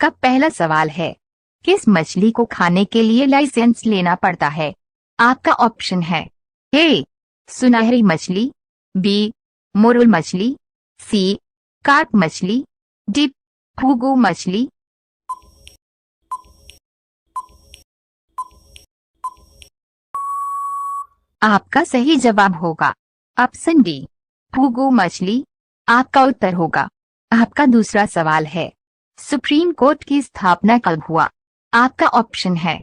आपका पहला सवाल है, किस मछली को खाने के लिए लाइसेंस लेना पड़ता है? आपका ऑप्शन है ए सुनहरी मछली, बी मोरुल मछली, सी कार्प मछली, डी फूगू मछली। आपका सही जवाब होगा ऑप्शन डी फूगू मछली। आपका उत्तर होगा। आपका दूसरा सवाल है, सुप्रीम कोर्ट की स्थापना कब हुआ? आपका ऑप्शन है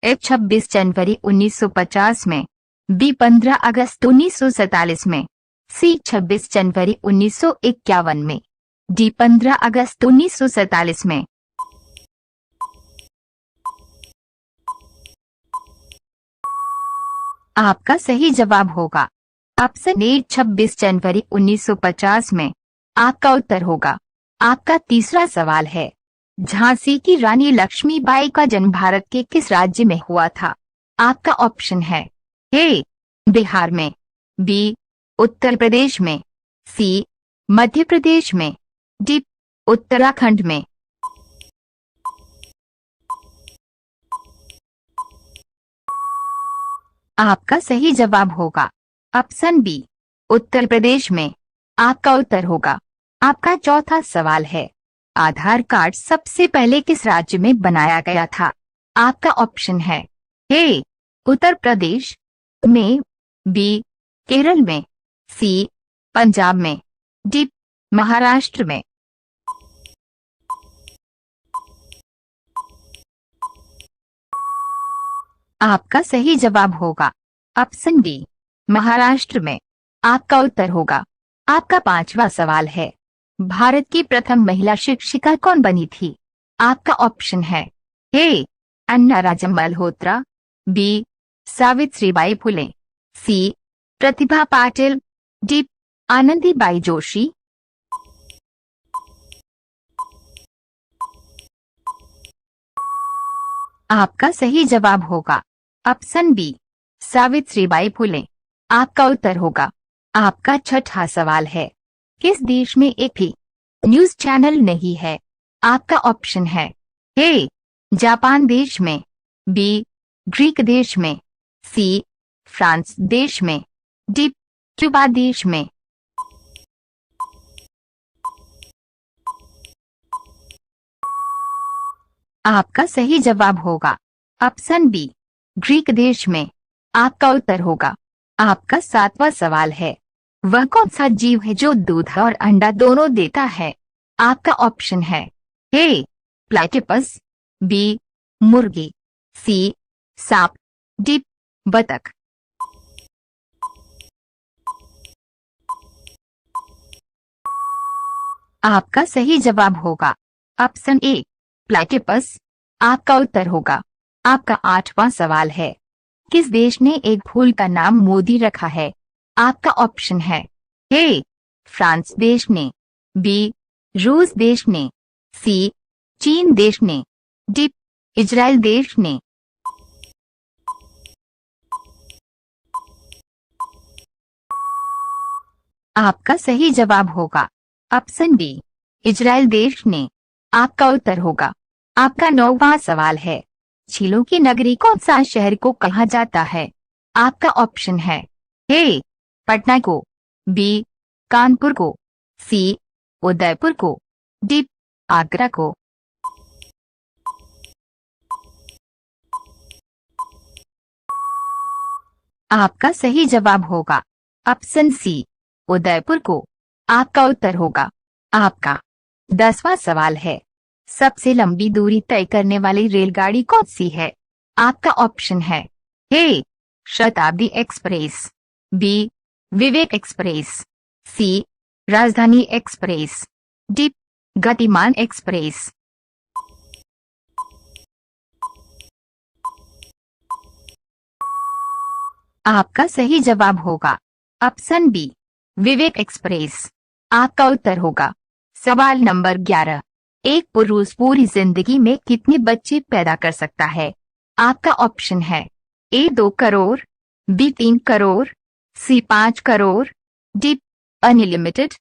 ए 26 जनवरी 1950 में, बी 15 अगस्त 1947 में, सी 26 जनवरी 1951 में, डी 15 अगस्त 1947 में। आपका सही जवाब होगा ऑप्शन ए 26 जनवरी 1950 में। आपका उत्तर होगा। आपका तीसरा सवाल है, झांसी की रानी लक्ष्मीबाई का जन्म भारत के किस राज्य में हुआ था? आपका ऑप्शन है ए बिहार में, बी उत्तर प्रदेश में, सी मध्य प्रदेश में, डी उत्तराखंड में। आपका सही जवाब होगा ऑप्शन बी उत्तर प्रदेश में। आपका उत्तर होगा। आपका चौथा सवाल है, आधार कार्ड सबसे पहले किस राज्य में बनाया गया था? आपका ऑप्शन है ए उत्तर प्रदेश में, बी केरल में, सी पंजाब में, डी महाराष्ट्र में। आपका सही जवाब होगा ऑप्शन डी महाराष्ट्र में। आपका उत्तर होगा। आपका पांचवा सवाल है, भारत की प्रथम महिला शिक्षिका कौन बनी थी? आपका ऑप्शन है ए अन्ना राजम मल्होत्रा, बी सावित्रीबाई फुले, सी प्रतिभा पाटिल, डी आनंदीबाई जोशी। आपका सही जवाब होगा ऑप्शन बी सावित्रीबाई फुले। आपका उत्तर होगा। आपका छठा सवाल है, किस देश में एक भी न्यूज चैनल नहीं है? आपका ऑप्शन है ए जापान देश में, बी ग्रीक देश में, सी फ्रांस देश में, डी क्यूबा देश में। आपका सही जवाब होगा ऑप्शन बी ग्रीक देश में। आपका उत्तर होगा। आपका सातवां सवाल है, वह कौन सा जीव है जो दूध और अंडा दोनों देता है? आपका ऑप्शन है ए प्लेटिपस, बी मुर्गी, सी सांप, डी बतख। आपका सही जवाब होगा ऑप्शन ए प्लेटिपस। आपका उत्तर होगा। आपका आठवां सवाल है, किस देश ने एक फूल का नाम मोदी रखा है? आपका ऑप्शन है ए फ्रांस देश ने, बी रूस देश ने, सी चीन देश ने, डी इजराइल देश ने। आपका सही जवाब होगा ऑप्शन डी इजराइल देश ने। आपका उत्तर होगा। आपका नौवां सवाल है, झीलों की नगरी कौन सा शहर को कहा जाता है? आपका ऑप्शन है ए पटना को, बी कानपुर को, सी उदयपुर को, डी आगरा को। आपका सही जवाब होगा ऑप्शन सी उदयपुर को। आपका उत्तर होगा। आपका 10वां सवाल है, सबसे लंबी दूरी तय करने वाली रेलगाड़ी कौन सी है? आपका ऑप्शन है ए शताब्दी एक्सप्रेस, बी विवेक एक्सप्रेस, सी राजधानी एक्सप्रेस, डी गतिमान एक्सप्रेस। आपका सही जवाब होगा ऑप्शन बी विवेक एक्सप्रेस। आपका उत्तर होगा। सवाल नंबर 11, एक पुरुष पूरी जिंदगी में कितने बच्चे पैदा कर सकता है? आपका ऑप्शन है ए 2 करोड़, बी 3 करोड़, सी 5 करोड़, डी अनलिमिटेड।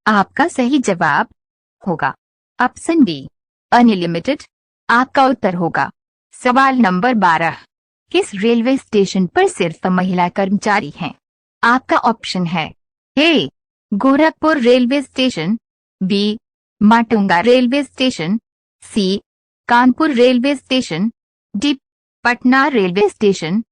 आपका सही जवाब होगा ऑप्शन बी अनलिमिटेड। आपका उत्तर होगा सवाल नंबर 12। किस रेलवे स्टेशन पर सिर्फ महिला कर्मचारी हैं? आपका ऑप्शन है A Gorakhpur railway station, B Matunga railway station, C Kanpur railway station, D Patna railway station.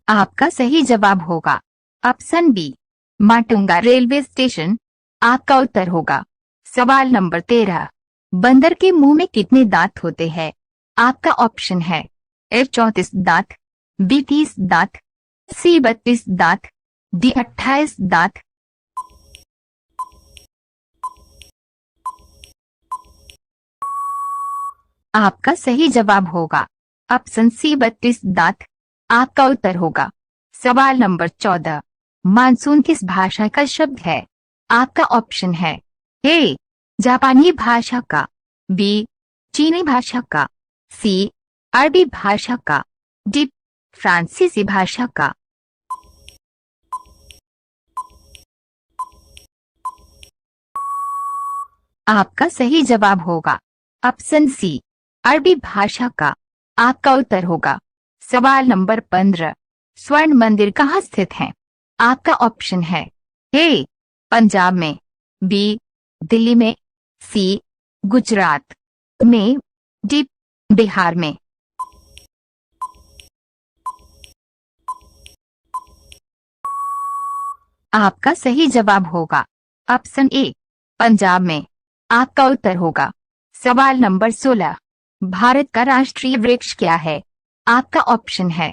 आपका सही जवाब होगा option B Matunga railway station. आपका उत्तर होगा सवाल नंबर 13। बंदर के मुंह में कितने दांत होते हैं? आपका ऑप्शन है ए 34 दांत, बी 30 दांत, सी 32 दांत, डी 28 दांत। आपका सही जवाब होगा ऑप्शन सी 32 दांत। आपका उत्तर होगा सवाल नंबर 14। मानसून किस भाषा का शब्द है? आपका ऑप्शन है ए जापानी भाषा का, बी चीनी भाषा का, सी अरबी भाषा का, डी फ्रांसीसी भाषा का। आपका सही जवाब होगा ऑप्शन सी अरबी भाषा का। आपका उत्तर होगा सवाल नंबर 15। स्वर्ण मंदिर कहाँ स्थित है? आपका ऑप्शन है ए पंजाब में, बी दिल्ली में, सी गुजरात में, डी बिहार में। आपका सही जवाब होगा ऑप्शन ए पंजाब में। आपका उत्तर होगा सवाल नंबर 16। भारत का राष्ट्रीय वृक्ष क्या है? आपका ऑप्शन है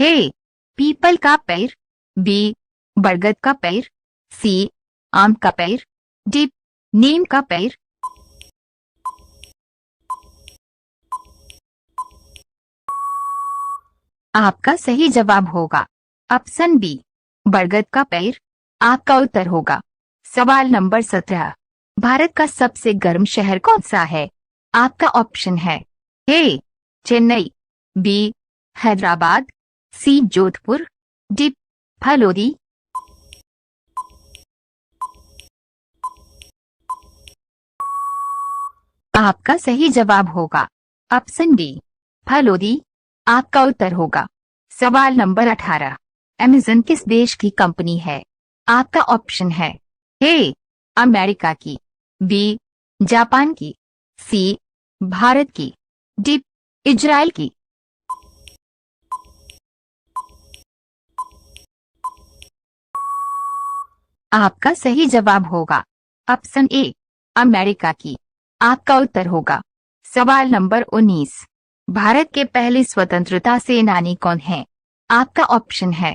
ए पीपल का पेड़, बी बरगद का पेड़, सी आम का पेड़, डी नीम का पेड़। आपका सही जवाब होगा ऑप्शन बी बरगद का पेड़। आपका उत्तर होगा सवाल नंबर 17। भारत का सबसे गर्म शहर कौन सा है? आपका ऑप्शन है ए चेन्नई, बी हैदराबाद, सी जोधपुर, डी फलोदी। आपका सही जवाब होगा ऑप्शन डी फलोदी। आपका उत्तर होगा सवाल नंबर 18। अमेज़न किस देश की कंपनी है? आपका ऑप्शन है ए अमेरिका की, बी जापान की, सी भारत की, डी इजराइल की। आपका सही जवाब होगा ऑप्शन ए अमेरिका की। आपका उत्तर होगा सवाल नंबर 19। भारत के पहले स्वतंत्रता सेनानी कौन है? आपका ऑप्शन है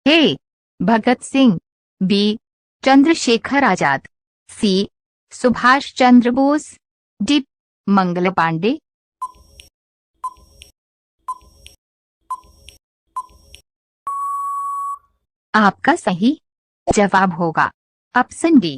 ए भगत सिंह, बी चंद्रशेखर आजाद, सी सुभाष चंद्र बोस, डी मंगल पांडे। आपका सही जवाब होगा ऑप्शन डी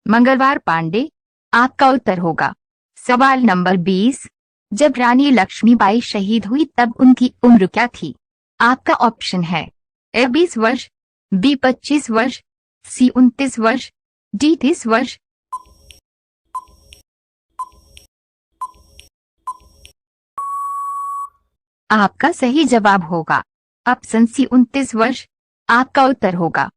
मंगलवार पांडे। आपका उत्तर होगा सवाल नंबर 20। जब रानी लक्ष्मीबाई शहीद हुई तब उनकी उम्र क्या थी? आपका ऑप्शन है ए 20 वर्ष, बी 25 वर्ष, सी 29 वर्ष, डी 30 वर्ष। आपका सही जवाब होगा ऑप्शन सी 29 वर्ष। आपका उत्तर होगा